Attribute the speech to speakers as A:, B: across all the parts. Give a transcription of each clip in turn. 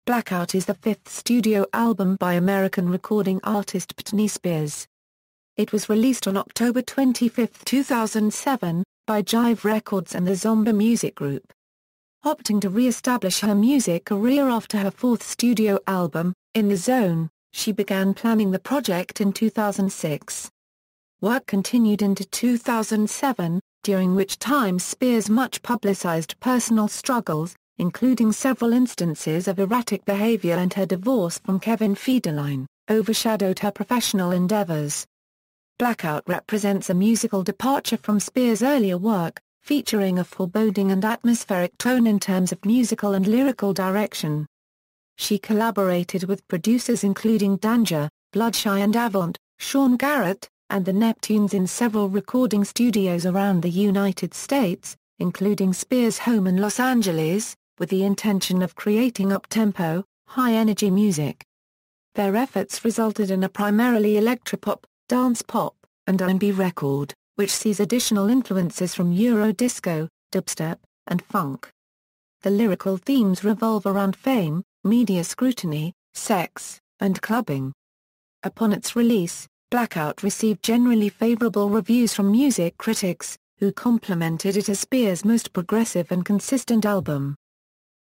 A: Blackout is the fifth studio album by American recording artist Britney Spears. It was released on October 25, 2007, by Jive Records and the Zomba Music Group. Opting to re-establish her music career after her fourth studio album, In the Zone, she began planning the project in 2006. Work continued into 2007, during which time Spears' much-publicized personal struggles, including several instances of erratic behavior and her divorce from Kevin Federline, overshadowed her professional endeavors. Blackout represents a musical departure from Spears' earlier work, featuring a foreboding and atmospheric tone in terms of musical and lyrical direction. She collaborated with producers including Danja, Bloodshy Avant, Garrett, and the Neptunes in several recording studios around the United States, including Spears' home in Los Angeles, with the intention of creating uptempo, high-energy music. Their efforts resulted in a primarily electropop, dance pop, and R&B record, which sees additional influences from Euro disco, dubstep, and funk. The lyrical themes revolve around fame, media scrutiny, sex, and clubbing. Upon its release, Blackout received generally favorable reviews from music critics, who complimented it as Spears' most progressive and consistent album.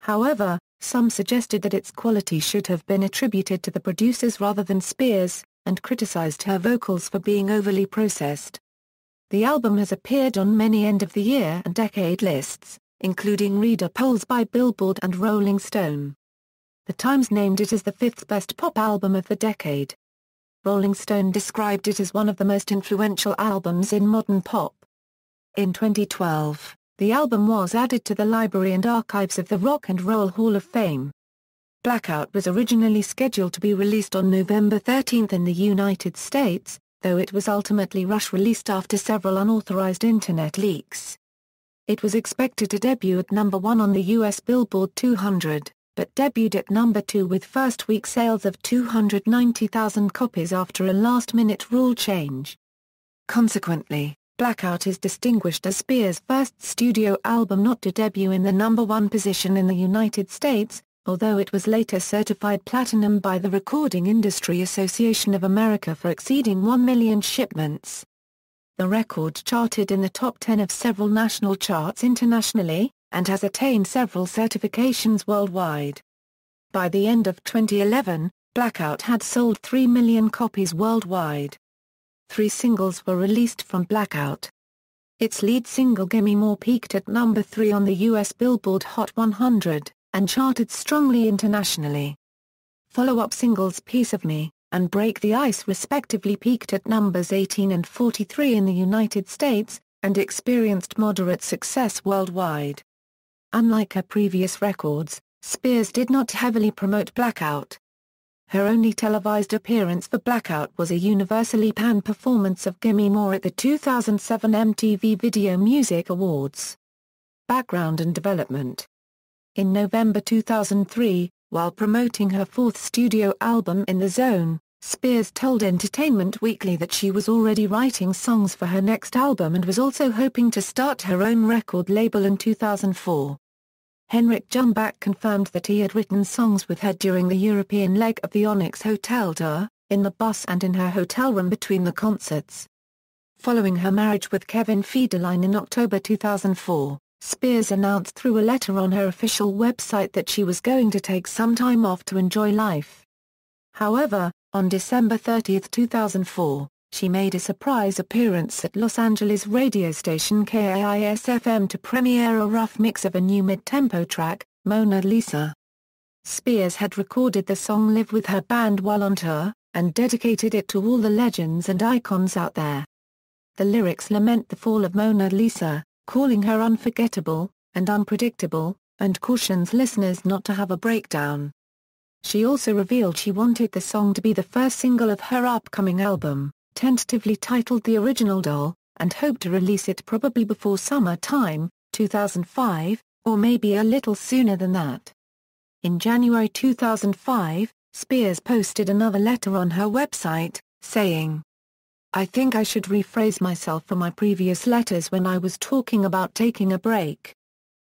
A: However, some suggested that its quality should have been attributed to the producers rather than Spears, and criticized her vocals for being overly processed. The album has appeared on many end-of-the-year and decade lists, including reader polls by Billboard and Rolling Stone. The Times named it as the fifth best pop album of the decade. Rolling Stone described it as one of the most influential albums in modern pop. In 2012, the album was added to the library and archives of the Rock and Roll Hall of Fame. Blackout was originally scheduled to be released on November 13 in the United States, though it was ultimately rush-released after several unauthorized internet leaks. It was expected to debut at number 1 on the US Billboard 200, but debuted at number 2 with first-week sales of 290,000 copies after a last-minute rule change. Consequently, Blackout is distinguished as Spears' first studio album not to debut in the number 1 position in the United States, although it was later certified platinum by the Recording Industry Association of America for exceeding 1 million shipments. The record charted in the top 10 of several national charts internationally, and has attained several certifications worldwide. By the end of 2011, Blackout had sold 3 million copies worldwide. 3 singles were released from Blackout. Its lead single Gimme More peaked at number 3 on the US Billboard Hot 100, and charted strongly internationally. Follow-up singles Piece of Me and Break the Ice respectively peaked at numbers 18 and 43 in the United States, and experienced moderate success worldwide. Unlike her previous records, Spears did not heavily promote Blackout. Her only televised appearance for Blackout was a universally panned performance of Gimme More at the 2007 MTV Video Music Awards. Background and development. In November 2003, while promoting her fourth studio album In the Zone, Spears told Entertainment Weekly that she was already writing songs for her next album and was also hoping to start her own record label in 2004. Henrik Jumback confirmed that he had written songs with her during the European leg of the Onyx Hotel tour, in the bus and in her hotel room between the concerts. Following her marriage with Kevin Federline in October 2004, Spears announced through a letter on her official website that she was going to take some time off to enjoy life. However, on December 30, 2004, she made a surprise appearance at Los Angeles radio station KAIS-FM to premiere a rough mix of a new mid-tempo track, Mona Lisa. Spears had recorded the song live with her band while on tour, and dedicated it to all the legends and icons out there. The lyrics lament the fall of Mona Lisa, calling her unforgettable and unpredictable, and cautions listeners not to have a breakdown. She also revealed she wanted the song to be the first single of her upcoming album, tentatively titled The Original Doll, and hoped to release it probably before summertime, 2005, or maybe a little sooner than that. In January 2005, Spears posted another letter on her website, saying, "I think I should rephrase myself from my previous letters when I was talking about taking a break.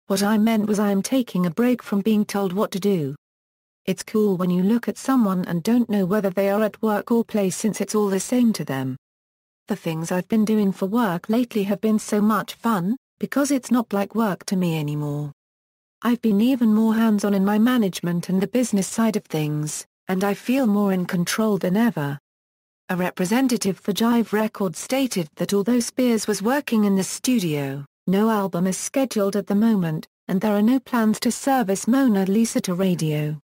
A: What I meant was I am taking a break from being told what to do. It's cool when you look at someone and don't know whether they are at work or play since it's all the same to them. The things I've been doing for work lately have been so much fun, because it's not like work to me anymore. I've been even more hands-on in my management and the business side of things, and I feel more in control than ever. A representative for Jive Records stated that although Spears was working in the studio, no album is scheduled at the moment, and there are no plans to service Mona Lisa to radio.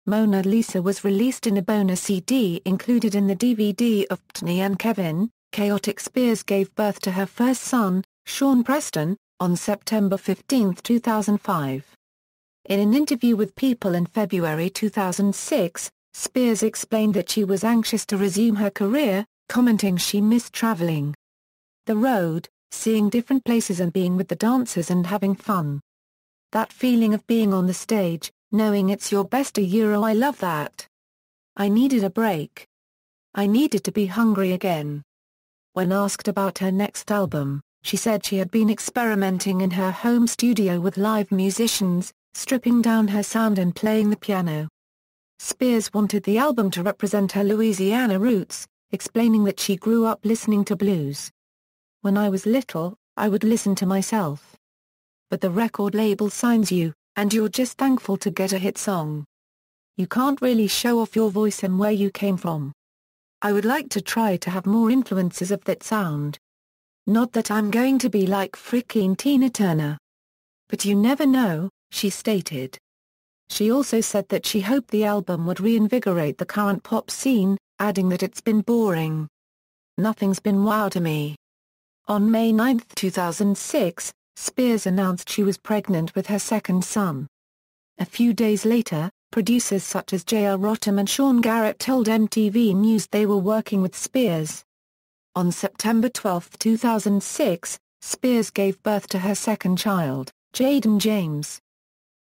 A: Mona Lisa was released in a bonus CD included in the DVD of Britney and Kevin. Chaotic Spears gave birth to her first son, Sean Preston, on September 15, 2005. In an interview with People in February 2006, Spears explained that she was anxious to resume her career, commenting she missed traveling the road, seeing different places and being with the dancers and having fun. That feeling of being on the stage, knowing it's your best I love that. I needed a break. I needed to be hungry again. When asked about her next album, she said she had been experimenting in her home studio with live musicians, stripping down her sound and playing the piano. Spears wanted the album to represent her Louisiana roots, explaining that she grew up listening to blues. When I was little, I would listen to myself. But the record label signs you, and you're just thankful to get a hit song. You can't really show off your voice and where you came from. I would like to try to have more influences of that sound. Not that I'm going to be like freaking Tina Turner. But you never know, she stated. She also said that she hoped the album would reinvigorate the current pop scene, adding that it's been boring. Nothing's been wow to me. On May 9, 2006, Spears announced she was pregnant with her second son. A few days later, producers such as J.R. Rotem and Sean Garrett told MTV News they were working with Spears. On September 12, 2006, Spears gave birth to her second child, Jaden James.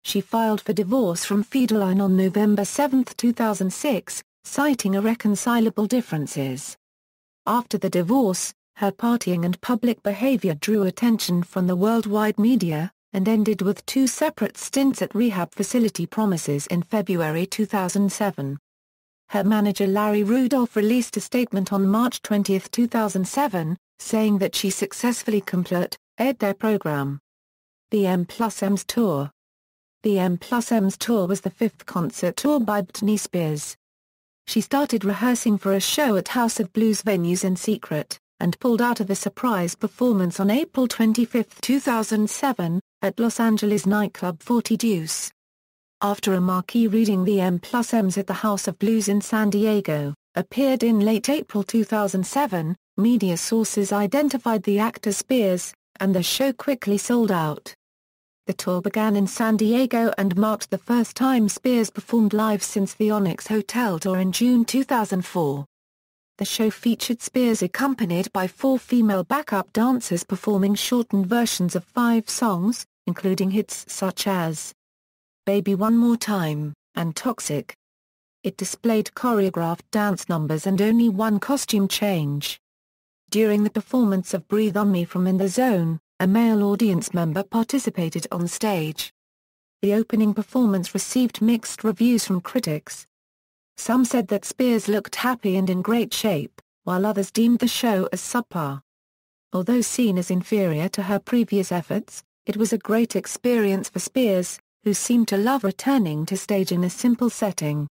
A: She filed for divorce from Federline on November 7, 2006, citing irreconcilable differences. After the divorce, her partying and public behavior drew attention from the worldwide media, and ended with two separate stints at rehab facility Promises in February 2007. Her manager Larry Rudolph released a statement on March 20, 2007, saying that she successfully completed their program. The M+M's Tour. The M+M's Tour was the fifth concert tour by Britney Spears. She started rehearsing for a show at House of Blues venues in secret, and pulled out of a surprise performance on April 25, 2007, at Los Angeles nightclub 40 Deuce. After a marquee reading, the M+M's at the House of Blues in San Diego appeared in late April 2007, media sources identified the act as Spears, and the show quickly sold out. The tour began in San Diego and marked the first time Spears performed live since the Onyx Hotel tour in June 2004. The show featured Spears accompanied by 4 female backup dancers performing shortened versions of 5 songs, including hits such as Baby One More Time, and Toxic. It displayed choreographed dance numbers and only one costume change. During the performance of Breathe on Me from In the Zone, a male audience member participated on stage. The opening performance received mixed reviews from critics. Some said that Spears looked happy and in great shape, while others deemed the show as subpar. Although seen as inferior to her previous efforts, it was a great experience for Spears, who seemed to love returning to stage in a simple setting.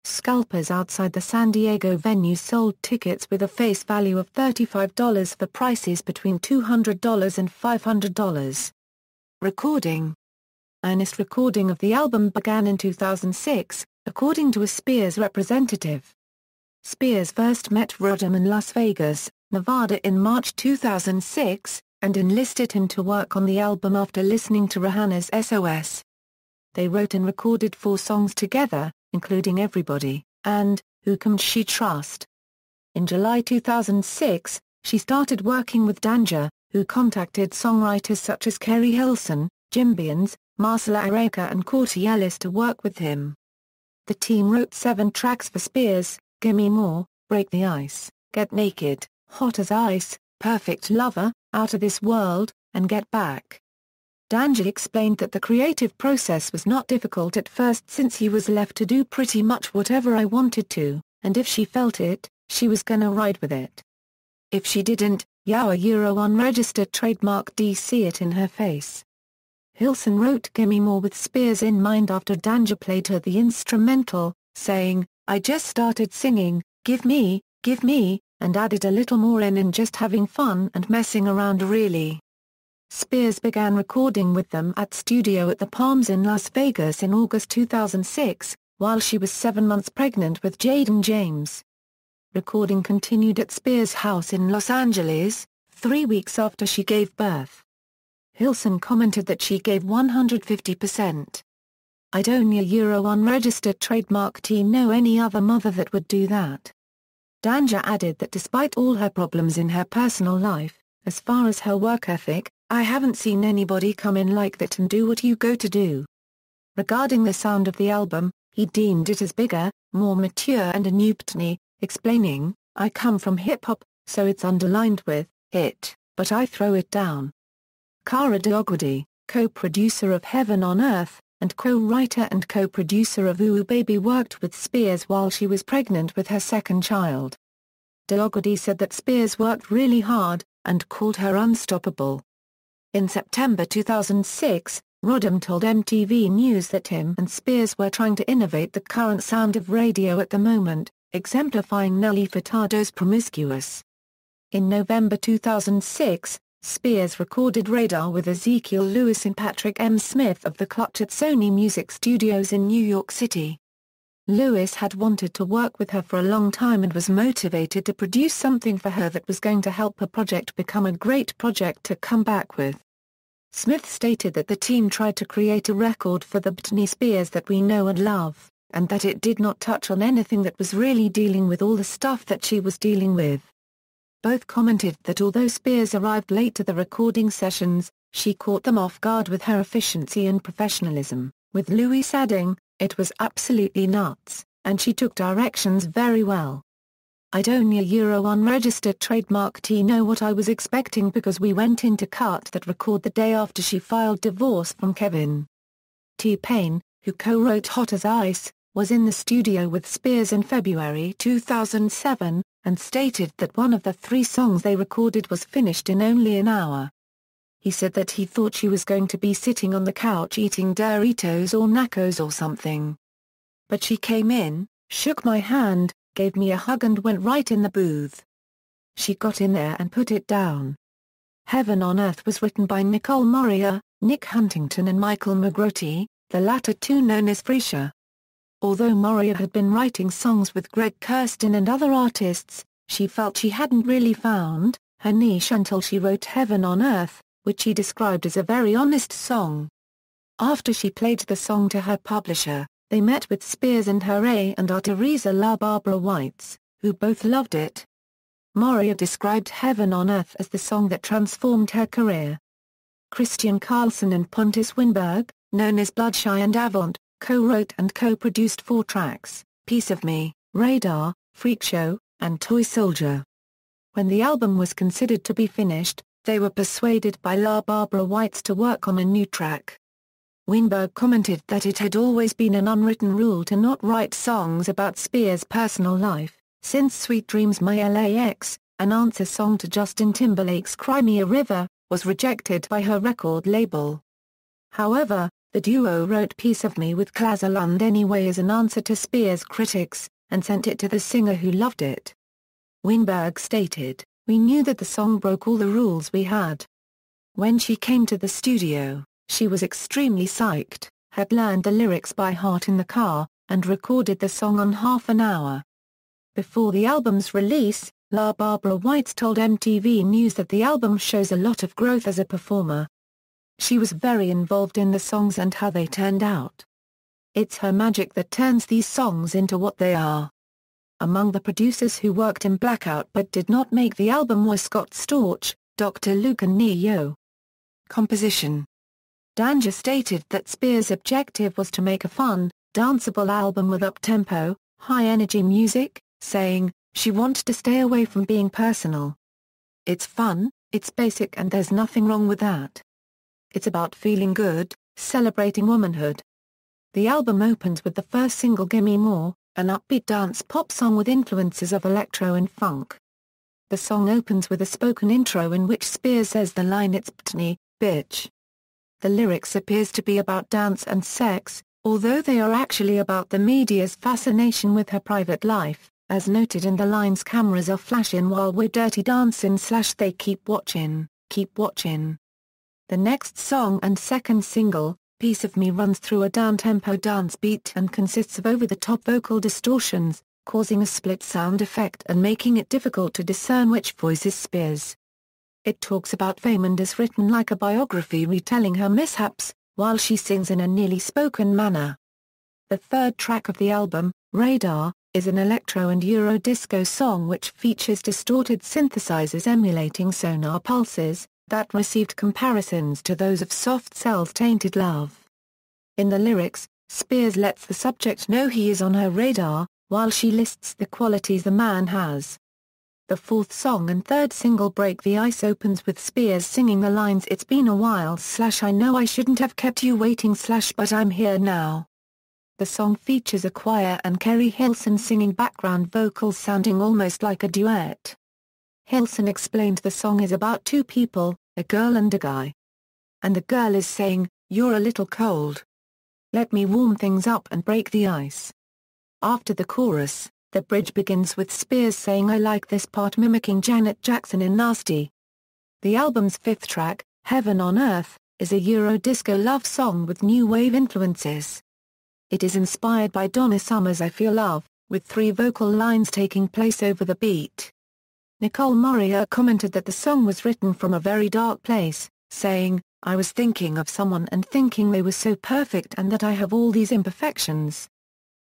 A: Scalpers outside the San Diego venue sold tickets with a face value of $35 for prices between $200 and $500. Recording. Earnest recording of the album began in 2006, according to a Spears representative. Spears first met Rotem in Las Vegas, Nevada in March 2006, and enlisted him to work on the album after listening to Rihanna's SOS. They wrote and recorded 4 songs together, including Everybody, and Who Can She Trust? In July 2006, she started working with Danja, who contacted songwriters such as Kerry Hilson, Jim Beans, Marcella Areka and Corty Ellis to work with him. The team wrote 7 tracks for Spears: Gimme More, Break the Ice, Get Naked, Hot as Ice, Perfect Lover, Out of This World, and Get Back. Danja explained that the creative process was not difficult at first since he was left to do pretty much whatever I wanted to, and if she felt it, she was gonna ride with it. If she didn't, Euro unregistered trademark DC it in her face. Hilson wrote Gimme More with Spears in mind after Danja played her the instrumental, saying, I just started singing, give me, and added a little more in and just having fun and messing around really. Spears began recording with them at Studio at the Palms in Las Vegas in August 2006, while she was 7 months pregnant with Jaden James. Recording continued at Spears' house in Los Angeles, 3 weeks after she gave birth. Hilson commented that she gave 150%. I don't Euro unregistered trademark T know any other mother that would do that. Danja added that despite all her problems in her personal life, as far as her work ethic, I haven't seen anybody come in like that and do what you go to do. Regarding the sound of the album, he deemed it as bigger, more mature and a new Britney, explaining, I come from hip-hop, so it's underlined with it, but I throw it down. Cara Diogudi, co-producer of Heaven on Earth, and co-writer and co-producer of Ooh Baby worked with Spears while she was pregnant with her second child. Diogudi said that Spears worked really hard, and called her unstoppable. In September 2006, Rodham told MTV News that him and Spears were trying to innovate the current sound of radio at the moment, exemplifying Nelly Furtado's Promiscuous. In November 2006, Spears recorded Radar with Ezekiel Lewis and Patrick M. Smith of The Clutch at Sony Music Studios in New York City. Lewis had wanted to work with her for a long time and was motivated to produce something for her that was going to help her project become a great project to come back with. Smith stated that the team tried to create a record for the Britney Spears that we know and love, and that it did not touch on anything that was really dealing with all the stuff that she was dealing with. Both commented that although Spears arrived late to the recording sessions, she caught them off guard with her efficiency and professionalism, with Lewis adding, it was absolutely nuts, and she took directions very well. I don't Euro unregistered trademark T know what I was expecting because we went into cut that record the day after she filed divorce from Kevin. T-Pain, who co-wrote Hot as Ice, was in the studio with Spears in February 2007, and stated that one of the 3 songs they recorded was finished in only an hour. He said that he thought she was going to be sitting on the couch eating Doritos or Nachos or something. But she came in, shook my hand, gave me a hug and went right in the booth. She got in there and put it down. Heaven on Earth was written by Nicole Moria, Nick Huntington and Michael McGrotty, the latter 2 known as Freesia. Although Moria had been writing songs with Greg Kurstin and other artists, she felt she hadn't really found her niche until she wrote Heaven on Earth, which she described as a very honest song. After she played the song to her publisher, they met with Spears and her A&R Teresa La Barbara Whites, who both loved it. Moria described Heaven on Earth as the song that transformed her career. Christian Carlson and Pontus Winberg, known as Bloodshy and Avant, co-wrote and co-produced 4 tracks, Piece of Me, Radar, Freak Show, and Toy Soldier. When the album was considered to be finished, they were persuaded by La Barbara Whites to work on a new track. Winberg commented that it had always been an unwritten rule to not write songs about Spears' personal life, since Sweet Dreams My LAX, an answer song to Justin Timberlake's Cry Me a River, was rejected by her record label. However, the duo wrote Piece of Me with Klaza Lund anyway as an answer to Spears' critics, and sent it to the singer who loved it. Winberg stated, "We knew that the song broke all the rules we had. When she came to the studio, she was extremely psyched, had learned the lyrics by heart in the car, and recorded the song on half an hour." Before the album's release, La Barbara Whites told MTV News that the album shows a lot of growth as a performer. She was very involved in the songs and how they turned out. It's her magic that turns these songs into what they are. Among the producers who worked in Blackout but did not make the album were Scott Storch, Dr. Luke and Ne-Yo. Composition. Danja stated that Spears' objective was to make a fun, danceable album with up-tempo, high-energy music, saying, she wanted to stay away from being personal. It's fun, it's basic and there's nothing wrong with that. it's about feeling good, celebrating womanhood. The album opens with the first single Gimme More, an upbeat dance pop song with influences of electro and funk. The song opens with a spoken intro in which Spears says the line "It's Britney, bitch." The lyrics appears to be about dance and sex, although they are actually about the media's fascination with her private life, as noted in the lines "Cameras are flashing while we're dirty dancing / they keep watching, keep watching." The next song and second single, Piece of Me, runs through a down-tempo dance beat and consists of over-the-top vocal distortions, causing a split sound effect and making it difficult to discern which voice is Spears. It talks about fame and is written like a biography retelling her mishaps, while she sings in a nearly spoken manner. The third track of the album, Radar, is an electro and Euro disco song which features distorted synthesizers emulating sonar pulses, that received comparisons to those of Soft Cell's Tainted Love. In the lyrics, Spears lets the subject know he is on her radar, while she lists the qualities the man has. The fourth song and third single, Break the Ice, opens with Spears singing the lines "It's been a while / I know I shouldn't have kept you waiting / but I'm here now." The song features a choir and Kerry Hilson singing background vocals sounding almost like a duet. Hilson explained the song is about two people, a girl and a guy. And the girl is saying, "You're a little cold. Let me warm things up and break the ice." After the chorus, the bridge begins with Spears saying "I like this part," mimicking Janet Jackson in Nasty. The album's fifth track, Heaven on Earth, is a Euro disco love song with new wave influences. It is inspired by Donna Summer's I Feel Love, with 3 vocal lines taking place over the beat. Nicole Moria commented that the song was written from a very dark place, saying, "I was thinking of someone and thinking they were so perfect and that I have all these imperfections.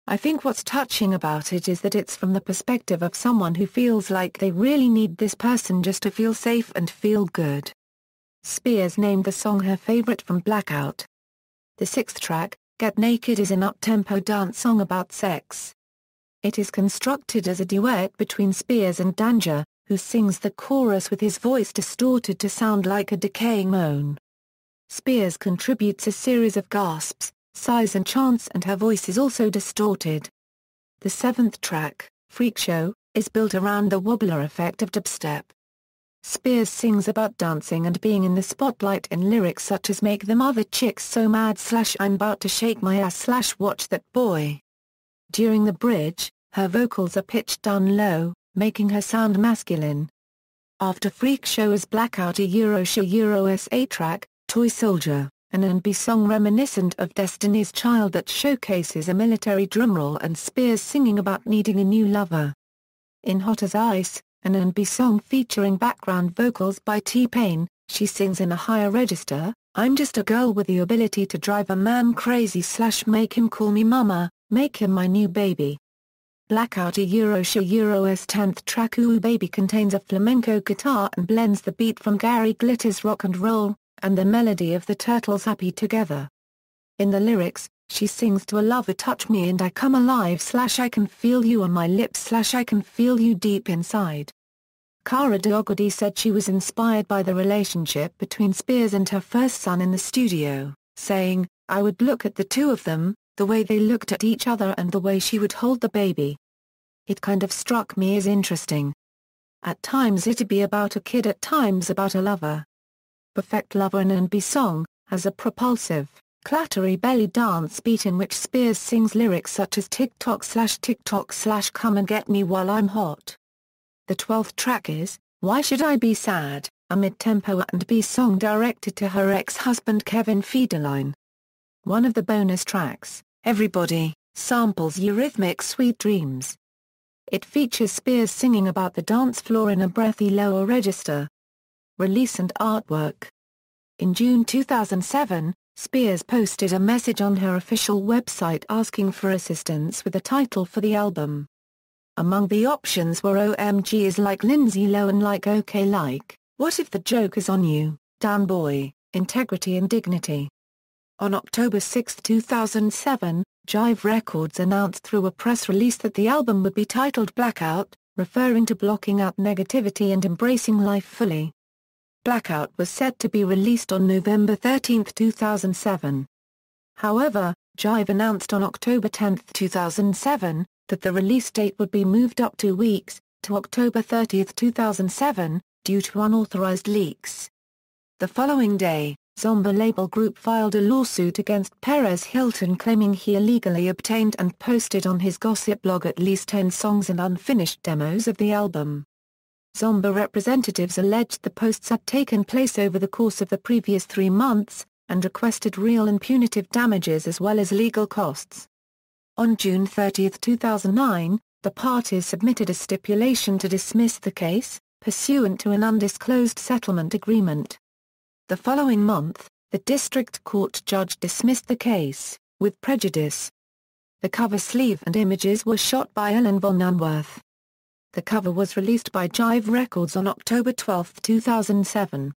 A: I think what's touching about it is that it's from the perspective of someone who feels like they really need this person just to feel safe and feel good." Spears named the song her favorite from Blackout. The sixth track, Get Naked, is an uptempo dance song about sex. It is constructed as a duet between Spears and Danja, who sings the chorus with his voice distorted to sound like a decaying moan. Spears contributes a series of gasps, sighs and chants, and her voice is also distorted. The seventh track, Freak Show, is built around the wobbler effect of dubstep. Spears sings about dancing and being in the spotlight in lyrics such as "Make them other chicks so mad / I'm about to shake my ass / watch that boy." During the bridge, her vocals are pitched down low, making her sound masculine. After Freak Show is Blackout, a Euro SA track, Toy Soldier, an R&B song reminiscent of Destiny's Child that showcases a military drumroll and Spears singing about needing a new lover. In Hot as Ice, an R&B song featuring background vocals by T-Pain, she sings in a higher register, "I'm just a girl with the ability to drive a man crazy / make him call me mama, make him my new baby." Blackout, a Euro's 10th track, Ooh Baby, contains a flamenco guitar and blends the beat from Gary Glitter's Rock and Roll, and the melody of the Turtles' Happy Together. In the lyrics, she sings to a lover, "Touch me and I come alive / I can feel you on my lips / I can feel you deep inside." Cara Diogodi said she was inspired by the relationship between Spears and her first son in the studio, saying, "I would look at the two of them, the way they looked at each other and the way she would hold the baby. It kind of struck me as interesting. At times it'd be about a kid, at times about a lover." Perfect Lover, an R&B song, has a propulsive, clattery belly dance beat in which Spears sings lyrics such as "TikTok / come and get me while I'm hot." The 12th track is Why Should I Be Sad, a mid-tempo R&B song directed to her ex-husband Kevin Federline. One of the bonus tracks, Everybody, samples Eurythmics' Sweet Dreams. It features Spears singing about the dance floor in a breathy lower register. Release and artwork. In June 2007, Spears posted a message on her official website asking for assistance with a title for the album. Among the options were OMG is like Lindsay Lohan, like OK like, What If the Joke Is on You, Down Boy, Integrity and Dignity. On October 6, 2007, Jive Records announced through a press release that the album would be titled Blackout, referring to blocking out negativity and embracing life fully. Blackout was set to be released on November 13, 2007. However, Jive announced on October 10, 2007, that the release date would be moved up 2 weeks, to October 30, 2007, due to unauthorized leaks. The following day, Zomba label group filed a lawsuit against Perez Hilton claiming he illegally obtained and posted on his gossip blog at least 10 songs and unfinished demos of the album. Zomba representatives alleged the posts had taken place over the course of the previous 3 months, and requested real and punitive damages as well as legal costs. On June 30, 2009, the parties submitted a stipulation to dismiss the case, pursuant to an undisclosed settlement agreement. The following month, the district court judge dismissed the case, with prejudice. The cover sleeve and images were shot by Ellen von Unwerth. The cover was released by Jive Records on October 12, 2007.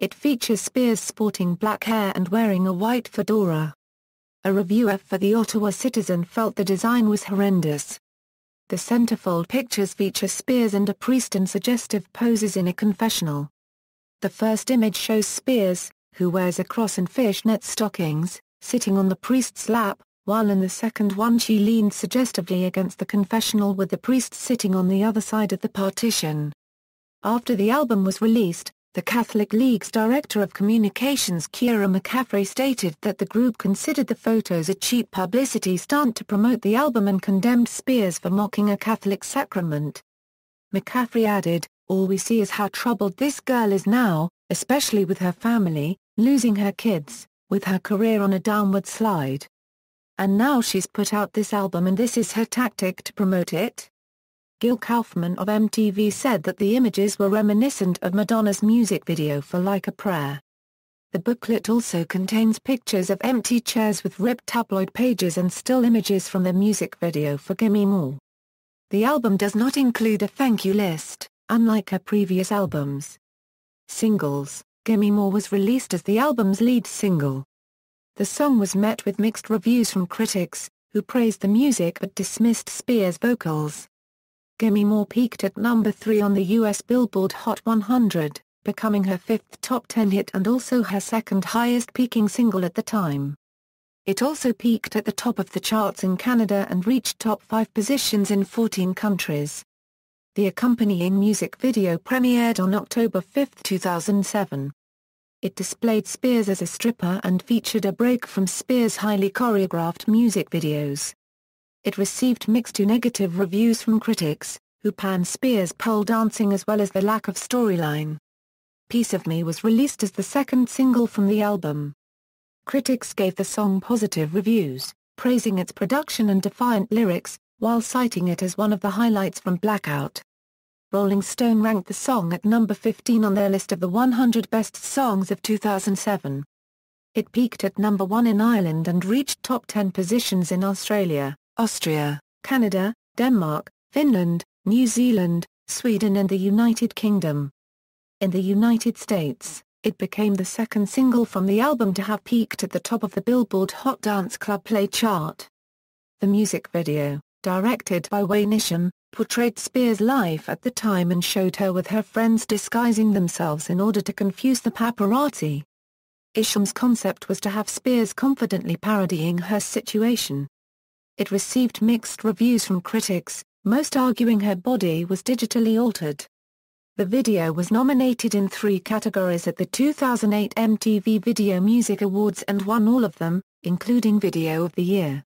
A: It features Spears sporting black hair and wearing a white fedora. A reviewer for the Ottawa Citizen felt the design was horrendous. The centerfold pictures feature Spears and a priest in suggestive poses in a confessional. The first image shows Spears, who wears a cross and fishnet stockings, sitting on the priest's lap, while in the second one she leans suggestively against the confessional with the priest sitting on the other side of the partition. After the album was released, the Catholic League's Director of Communications Ciara McCaffrey stated that the group considered the photos a cheap publicity stunt to promote the album and condemned Spears for mocking a Catholic sacrament. McCaffrey added, "All we see is how troubled this girl is now, especially with her family, losing her kids, with her career on a downward slide. And now she's put out this album and this is her tactic to promote it?" Gil Kaufman of MTV said that the images were reminiscent of Madonna's music video for Like a Prayer. The booklet also contains pictures of empty chairs with ripped tabloid pages and still images from the music video for Gimme More. The album does not include a thank you list, unlike her previous albums. Singles: Gimme More was released as the album's lead single. The song was met with mixed reviews from critics, who praised the music but dismissed Spears' vocals. Gimme More peaked at number 3 on the US Billboard Hot 100, becoming her 5th top 10 hit and also her second highest peaking single at the time. It also peaked at the top of the charts in Canada and reached top 5 positions in 14 countries. The accompanying music video premiered on October 5, 2007. It displayed Spears as a stripper and featured a break from Spears' highly choreographed music videos. It received mixed to negative reviews from critics, who panned Spears' pole dancing as well as the lack of storyline. Piece of Me was released as the second single from the album. Critics gave the song positive reviews, praising its production and defiant lyrics, while citing it as one of the highlights from Blackout. Rolling Stone ranked the song at number 15 on their list of the 100 best songs of 2007. It peaked at number 1 in Ireland and reached top 10 positions in Australia, Austria, Canada, Denmark, Finland, New Zealand, Sweden and the United Kingdom. In the United States, it became the second single from the album to have peaked at the top of the Billboard Hot Dance Club Play chart. The music video, directed by Wayne Isham, portrayed Spears' life at the time and showed her with her friends disguising themselves in order to confuse the paparazzi. Isham's concept was to have Spears confidently parodying her situation. It received mixed reviews from critics, most arguing her body was digitally altered. The video was nominated in 3 categories at the 2008 MTV Video Music Awards and won all of them, including Video of the Year.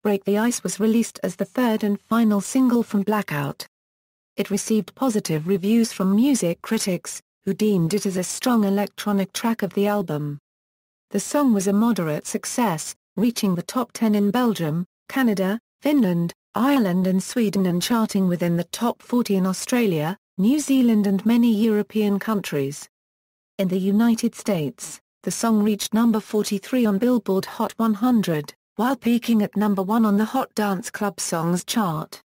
A: Break the Ice was released as the third and final single from Blackout. It received positive reviews from music critics, who deemed it as a strong electronic track of the album. The song was a moderate success, reaching the top 10 in Belgium, Canada, Finland, Ireland and Sweden and charting within the top 40 in Australia, New Zealand and many European countries. In the United States, the song reached number 43 on Billboard Hot 100, while peaking at number 1 on the Hot Dance Club Songs chart.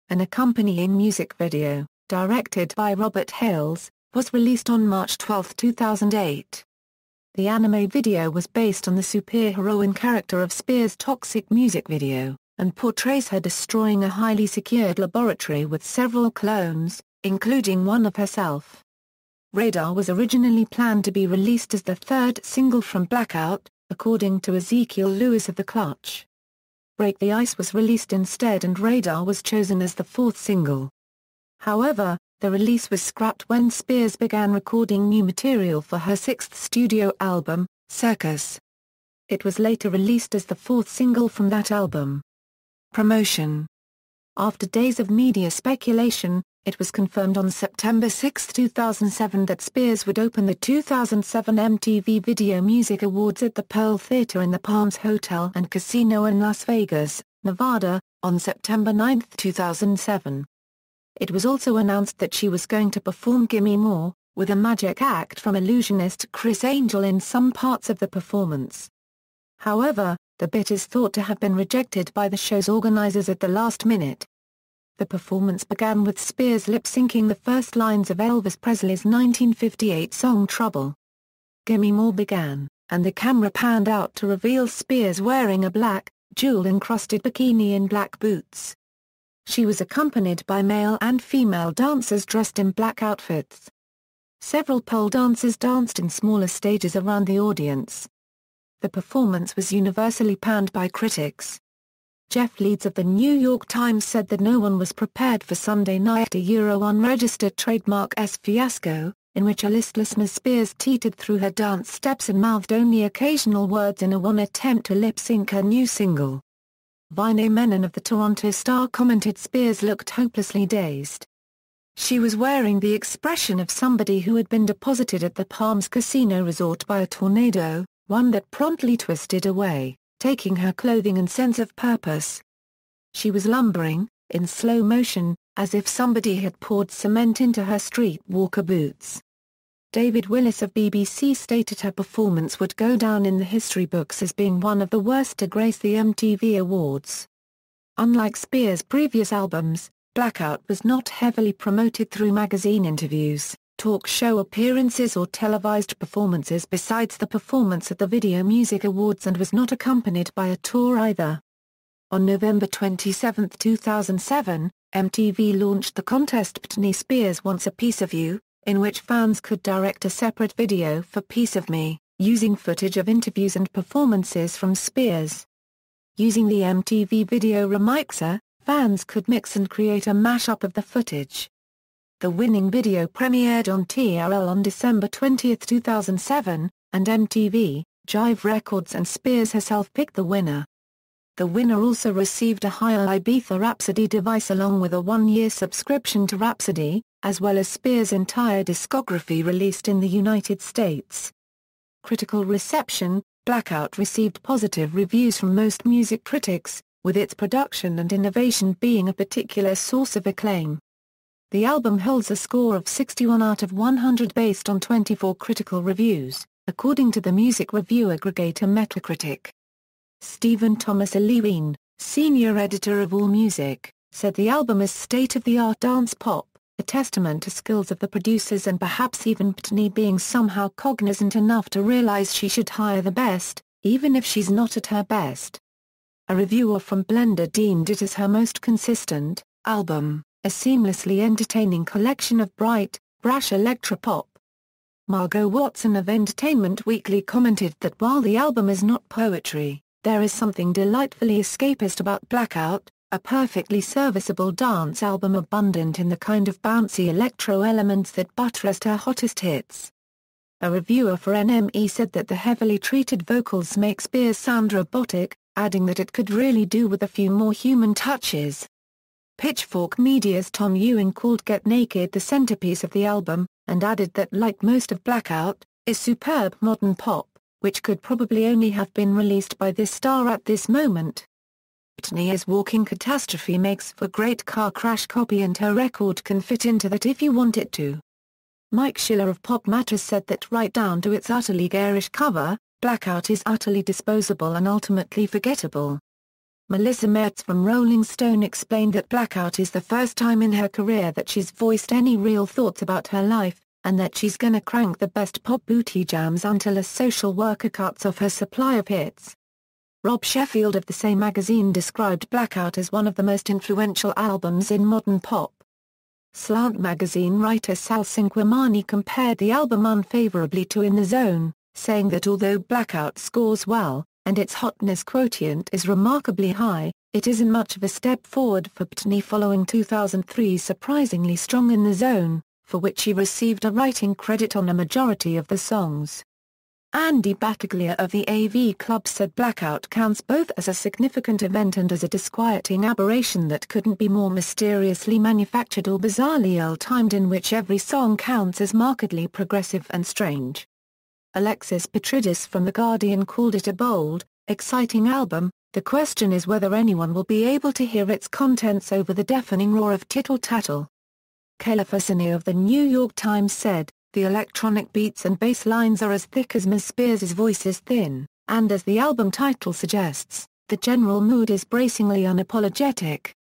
A: An accompanying music video, directed by Robert Hales, was released on March 12, 2008. The anime video was based on the superheroine character of Spears' toxic music video, and portrays her destroying a highly secured laboratory with several clones, including one of herself. Radar was originally planned to be released as the third single from Blackout, according to Ezekiel Lewis of The Clutch. Break the Ice was released instead and Radar was chosen as the fourth single. However, the release was scrapped when Spears began recording new material for her sixth studio album, Circus. It was later released as the fourth single from that album. Promotion. After days of media speculation, it was confirmed on September 6, 2007 that Spears would open the 2007 MTV Video Music Awards at the Pearl Theater in the Palms Hotel and Casino in Las Vegas, Nevada, on September 9, 2007. It was also announced that she was going to perform Gimme More, with a magic act from illusionist Chris Angel in some parts of the performance. However, the bit is thought to have been rejected by the show's organizers at the last minute. The performance began with Spears lip-syncing the first lines of Elvis Presley's 1958 song Trouble. Gimme More began, and the camera panned out to reveal Spears wearing a black, jewel-encrusted bikini and black boots. She was accompanied by male and female dancers dressed in black outfits. Several pole dancers danced in smaller stages around the audience. The performance was universally panned by critics. Jeff Leeds of the New York Times said that no one was prepared for Sunday night unregistered trademark fiasco, in which a listless Ms. Spears teetered through her dance steps and mouthed only occasional words in a one attempt to lip-sync her new single. Vinay Menon of the Toronto Star commented Spears looked hopelessly dazed. She was wearing the expression of somebody who had been deposited at the Palms Casino Resort by a tornado, one that promptly twisted away, taking her clothing and sense of purpose. She was lumbering, in slow motion, as if somebody had poured cement into her streetwalker boots. David Willis of BBC stated her performance would go down in the history books as being one of the worst to grace the MTV Awards. Unlike Spears' previous albums, Blackout was not heavily promoted through magazine interviews, talk show appearances or televised performances besides the performance at the Video Music Awards, and was not accompanied by a tour either. On November 27, 2007, MTV launched the contest Britney Spears Wants a Piece of You, in which fans could direct a separate video for Piece of Me, using footage of interviews and performances from Spears. Using the MTV Video Remixer, fans could mix and create a mashup of the footage. The winning video premiered on TRL on December 20, 2007, and MTV, Jive Records and Spears herself picked the winner. The winner also received a Hire Ibiza Rhapsody device along with a one-year subscription to Rhapsody, as well as Spears' entire discography released in the United States. Critical reception: Blackout received positive reviews from most music critics, with its production and innovation being a particular source of acclaim. The album holds a score of 61 out of 100 based on 24 critical reviews, according to the music review aggregator Metacritic. Stephen Thomas Lewin, senior editor of AllMusic, said the album is state-of-the-art dance pop, a testament to skills of the producers and perhaps even Britney being somehow cognizant enough to realize she should hire the best, even if she's not at her best. A reviewer from Blender deemed it as her most consistent album, a seamlessly entertaining collection of bright, brash electropop. Margot Watson of Entertainment Weekly commented that while the album is not poetry, there is something delightfully escapist about Blackout, a perfectly serviceable dance album abundant in the kind of bouncy electro elements that buttressed her hottest hits. A reviewer for NME said that the heavily treated vocals make Spears sound robotic, adding that it could really do with a few more human touches. Pitchfork Media's Tom Ewing called Get Naked the centerpiece of the album, and added that like most of Blackout, is superb modern pop, which could probably only have been released by this star at this moment. Britney's Walking Catastrophe makes for great car crash copy and her record can fit into that if you want it to. Mike Schiller of Pop Matters said that right down to its utterly garish cover, Blackout is utterly disposable and ultimately forgettable. Melissa Mertz from Rolling Stone explained that Blackout is the first time in her career that she's voiced any real thoughts about her life, and that she's gonna crank the best pop booty jams until a social worker cuts off her supply of hits. Rob Sheffield of the same magazine described Blackout as one of the most influential albums in modern pop. Slant magazine writer Sal Cinquemani compared the album unfavorably to In the Zone, saying that although Blackout scores well, and its hotness quotient is remarkably high, it isn't much of a step forward for Britney following 2003's surprisingly strong In the Zone, for which she received a writing credit on a majority of the songs. Andy Battaglia of the AV Club said Blackout counts both as a significant event and as a disquieting aberration that couldn't be more mysteriously manufactured or bizarrely ill-timed, in which every song counts as markedly progressive and strange. Alexis Petridis from The Guardian called it a bold, exciting album. The question is whether anyone will be able to hear its contents over the deafening roar of tittle-tattle. Kayla Fassini of The New York Times said, the electronic beats and bass lines are as thick as Ms. Spears' voice is thin, and as the album title suggests, the general mood is bracingly unapologetic.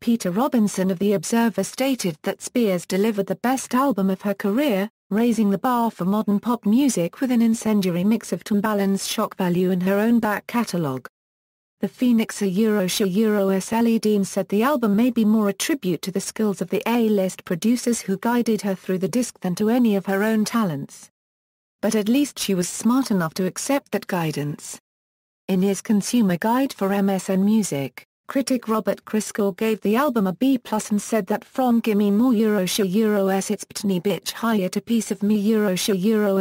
A: Peter Robinson of The Observer stated that Spears delivered the best album of her career, raising the bar for modern pop music with an incendiary mix of Timbaland's shock value and her own back catalogue. The Phoenix LED Dean said the album may be more a tribute to the skills of the A-list producers who guided her through the disc than to any of her own talents. But at least she was smart enough to accept that guidance. In his Consumer Guide for MSN Music, critic Robert Christgau gave the album a B+ and said that from Gimme More it's Britney Bitch Hiya to Piece of Me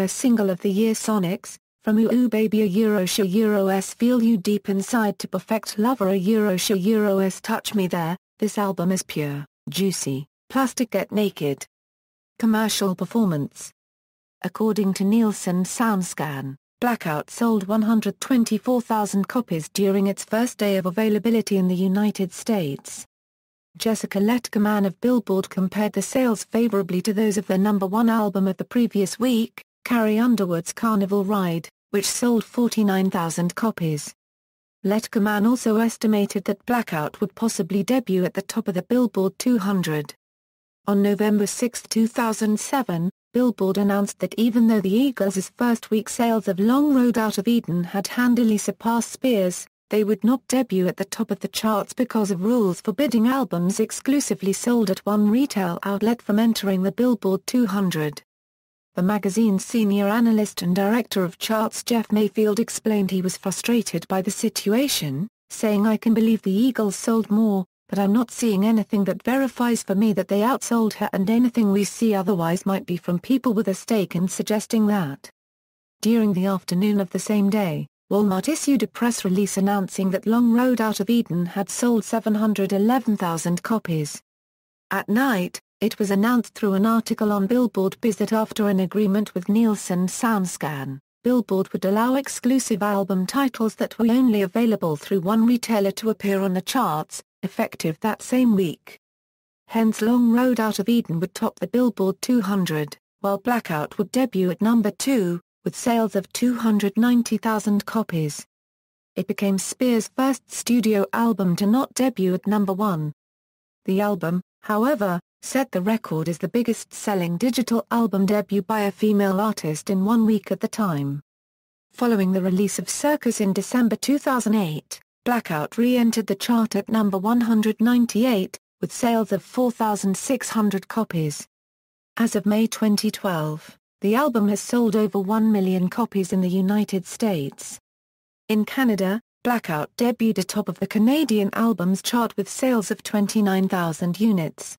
A: Single of the Year Sonics, from Ooh Baby Feel You Deep Inside to Perfect Lover Touch Me There, this album is pure, juicy, plastic Get Naked. Commercial performance. According to Nielsen SoundScan, Blackout sold 124,000 copies during its first day of availability in the United States. Jessica Letterman of Billboard compared the sales favorably to those of the #1 album of the previous week, Carrie Underwood's Carnival Ride, which sold 49,000 copies. Letterman also estimated that Blackout would possibly debut at the top of the Billboard 200. On November 6, 2007, Billboard announced that even though the Eagles' first-week sales of Long Road Out of Eden had handily surpassed Spears, they would not debut at the top of the charts because of rules forbidding albums exclusively sold at one retail outlet from entering the Billboard 200. The magazine's senior analyst and director of charts Jeff Mayfield explained he was frustrated by the situation, saying I can believe the Eagles sold more, but I'm not seeing anything that verifies for me that they outsold her, and anything we see otherwise might be from people with a stake in suggesting that. During the afternoon of the same day, Walmart issued a press release announcing that Long Road Out of Eden had sold 711,000 copies. At night, it was announced through an article on Billboard Biz that after an agreement with Nielsen SoundScan, Billboard would allow exclusive album titles that were only available through one retailer to appear on the charts, effective that same week. Hence Long Road Out of Eden would top the Billboard 200, while Blackout would debut at #2, with sales of 290,000 copies. It became Spears' first studio album to not debut at #1. The album, however, set the record as the biggest-selling digital album debut by a female artist in 1 week at the time. Following the release of Circus in December 2008, Blackout re-entered the chart at number 198, with sales of 4,600 copies. As of May 2012, the album has sold over 1 million copies in the United States. In Canada, Blackout debuted atop of the Canadian Albums Chart with sales of 29,000 units.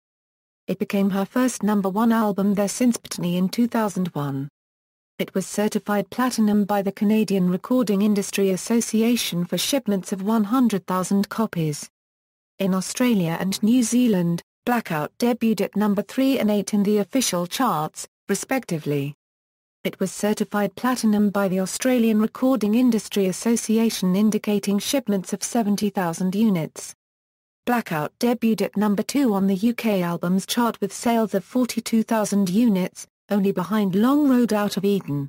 A: It became her first #1 album there since Britney in 2001. It was certified platinum by the Canadian Recording Industry Association for shipments of 100,000 copies. In Australia and New Zealand, Blackout debuted at number 3 and 8 in the official charts, respectively. It was certified platinum by the Australian Recording Industry Association, indicating shipments of 70,000 units. Blackout debuted at number 2 on the UK Albums Chart with sales of 42,000 units, only behind Long Road Out of Eden.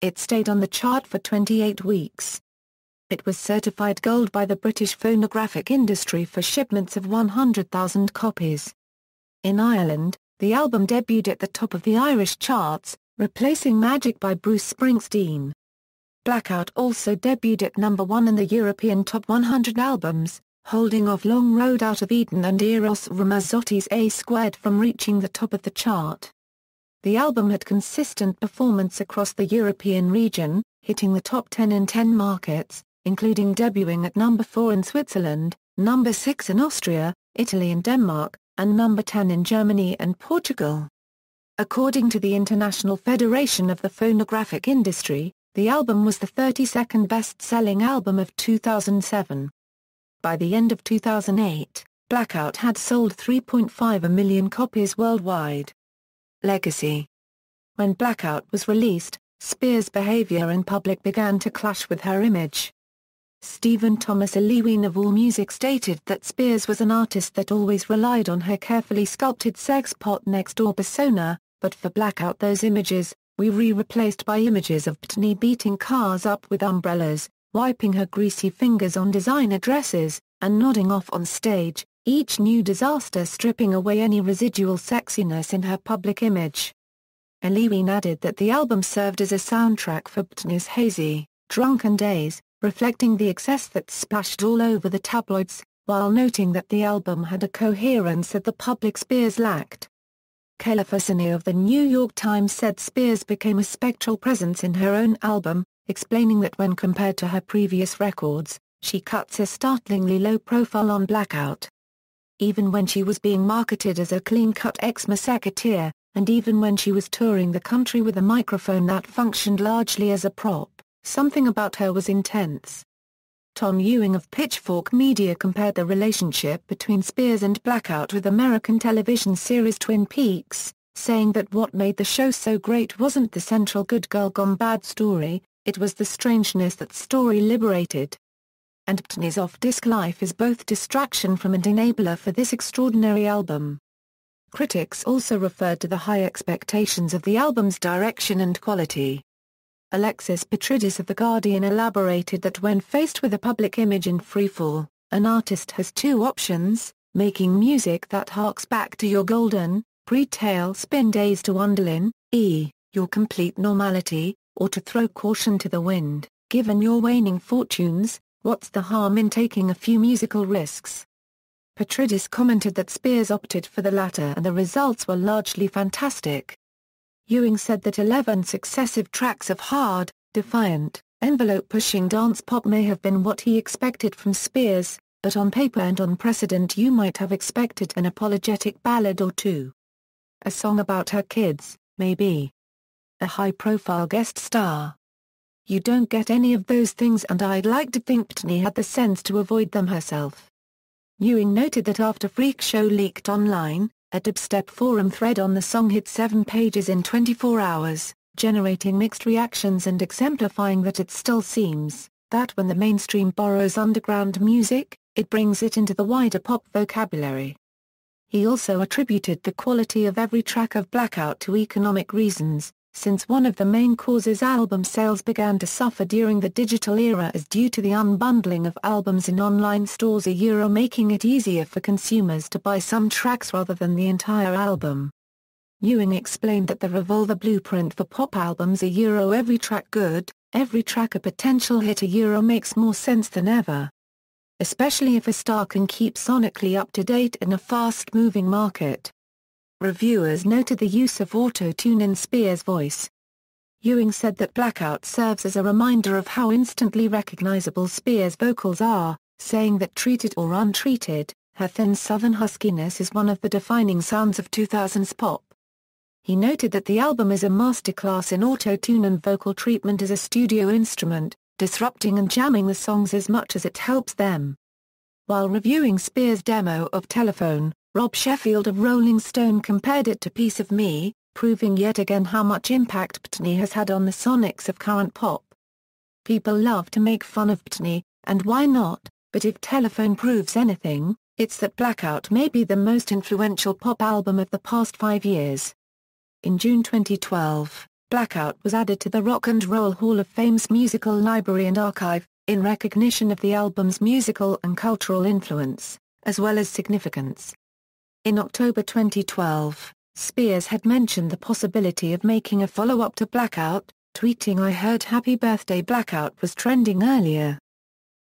A: It stayed on the chart for 28 weeks. It was certified gold by the British Phonographic Industry for shipments of 100,000 copies. In Ireland, the album debuted at the top of the Irish charts, replacing Magic by Bruce Springsteen. Blackout also debuted at number 1 in the European Top 100 Albums, holding off Long Road Out of Eden and Eros Ramazzotti's A-Squared from reaching the top of the chart. The album had consistent performance across the European region, hitting the top 10 in 10 markets, including debuting at number 4 in Switzerland, number 6 in Austria, Italy and Denmark, and number 10 in Germany and Portugal. According to the International Federation of the Phonographic Industry, the album was the 32nd best-selling album of 2007. By the end of 2008, Blackout had sold 3.5 million copies worldwide. Legacy. When Blackout was released, Spears' behavior in public began to clash with her image. Stephen Thomas Eliwine of AllMusic stated that Spears was an artist that always relied on her carefully sculpted sex-pot next-door persona, but for Blackout those images, we replaced by images of Britney beating cars up with umbrellas, wiping her greasy fingers on designer dresses, and nodding off on stage, each new disaster stripping away any residual sexiness in her public image. Eliwine added that the album served as a soundtrack for Britney's hazy, drunken days, reflecting the excess that splashed all over the tabloids, while noting that the album had a coherence that the public Spears lacked. Kayla Fassini of the New York Times said Spears became a spectral presence in her own album, explaining that when compared to her previous records, she cuts a startlingly low profile on Blackout. Even when she was being marketed as a clean-cut ex-musketeer, and even when she was touring the country with a microphone that functioned largely as a prop, something about her was intense. Tom Ewing of Pitchfork Media compared the relationship between Spears and Blackout with American television series Twin Peaks, saying that what made the show so great wasn't the central good girl gone bad story, it was the strangeness that story liberated. And Britney's off-disc life is both distraction from and enabler for this extraordinary album. Critics also referred to the high expectations of the album's direction and quality. Alexis Petridis of The Guardian elaborated that when faced with a public image in freefall, an artist has two options: making music that harks back to your golden, pre-tailspin days to Wonderlin, your complete normality, or to throw caution to the wind, given your waning fortunes, what's the harm in taking a few musical risks? Petridis commented that Spears opted for the latter and the results were largely fantastic. Ewing said that 11 successive tracks of hard, defiant, envelope-pushing dance pop may have been what he expected from Spears, but on paper and on precedent you might have expected an apologetic ballad or two. A song about her kids, maybe. A high-profile guest star. You don't get any of those things, and I'd like to think Britney had the sense to avoid them herself. Ewing noted that after Freak Show leaked online, a dubstep forum thread on the song hit 7 pages in 24 hours, generating mixed reactions and exemplifying that it still seems that when the mainstream borrows underground music, it brings it into the wider pop vocabulary. He also attributed the quality of every track of Blackout to economic reasons, since one of the main causes album sales began to suffer during the digital era is due to the unbundling of albums in online stores, making it easier for consumers to buy some tracks rather than the entire album. Ewing explained that the Revolver blueprint for pop albums every track good, every track a potential hit makes more sense than ever. Especially if a star can keep sonically up to date in a fast-moving market. Reviewers noted the use of auto-tune in Spears' voice. Ewing said that Blackout serves as a reminder of how instantly recognizable Spears' vocals are, saying that treated or untreated, her thin southern huskiness is one of the defining sounds of 2000s pop. He noted that the album is a masterclass in auto-tune and vocal treatment as a studio instrument, disrupting and jamming the songs as much as it helps them. While reviewing Spears' demo of Telephone, Rob Sheffield of Rolling Stone compared it to Piece of Me, proving yet again how much impact Britney has had on the sonics of current pop. People love to make fun of Britney, and why not, but if Telephone proves anything, it's that Blackout may be the most influential pop album of the past 5 years. In June 2012, Blackout was added to the Rock and Roll Hall of Fame's Musical Library and Archive, in recognition of the album's musical and cultural influence, as well as significance. In October 2012, Spears had mentioned the possibility of making a follow-up to Blackout, tweeting, "I heard Happy Birthday Blackout was trending earlier.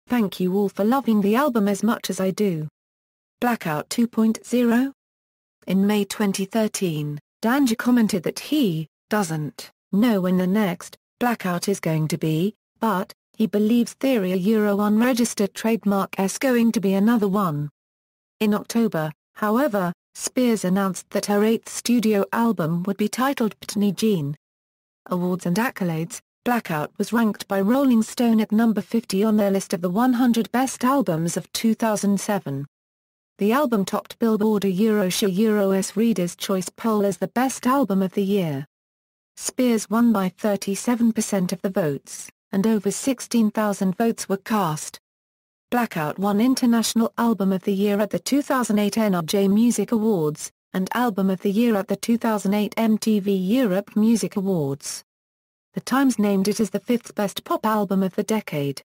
A: Thank you all for loving the album as much as I do. Blackout 2.0. In May 2013, Danja commented that he doesn't know when the next Blackout is going to be, but he believes Theory a unregistered trademark is going to be another one. In October, however, Spears announced that her 8th studio album would be titled Britney Jean. Awards and accolades. Blackout was ranked by Rolling Stone at number 50 on their list of the 100 best albums of 2007. The album topped Billboard Euro's Reader's Choice poll as the best album of the year. Spears won by 37% of the votes, and over 16,000 votes were cast. Blackout won International Album of the Year at the 2008 NRJ Music Awards, and Album of the Year at the 2008 MTV Europe Music Awards. The Times named it as the 5th best pop album of the decade.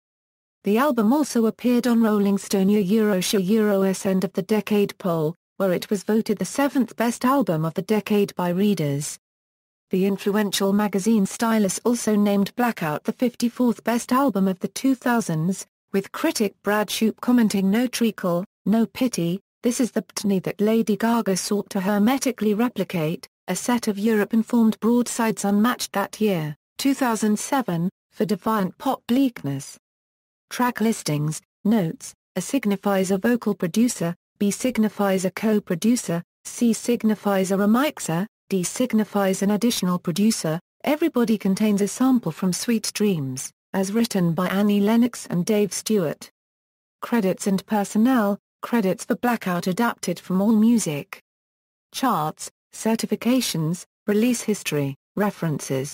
A: The album also appeared on Rolling Stone Euro's End of the Decade poll, where it was voted the 7th best album of the decade by readers. The influential magazine Stylus also named Blackout the 54th best album of the 2000s, with critic Brad Shoup commenting, "No treacle, no pity, this is the Britney that Lady Gaga sought to hermetically replicate, a set of Europe-informed broadsides unmatched that year, 2007, for defiant pop bleakness." Track listings, notes: A signifies a vocal producer, B signifies a co-producer, C signifies a remixer, D signifies an additional producer. Everybody contains a sample from Sweet Dreams, as written by Annie Lennox and Dave Stewart. Credits and personnel. Credits for Blackout adapted from AllMusic. Charts, certifications, release history, references.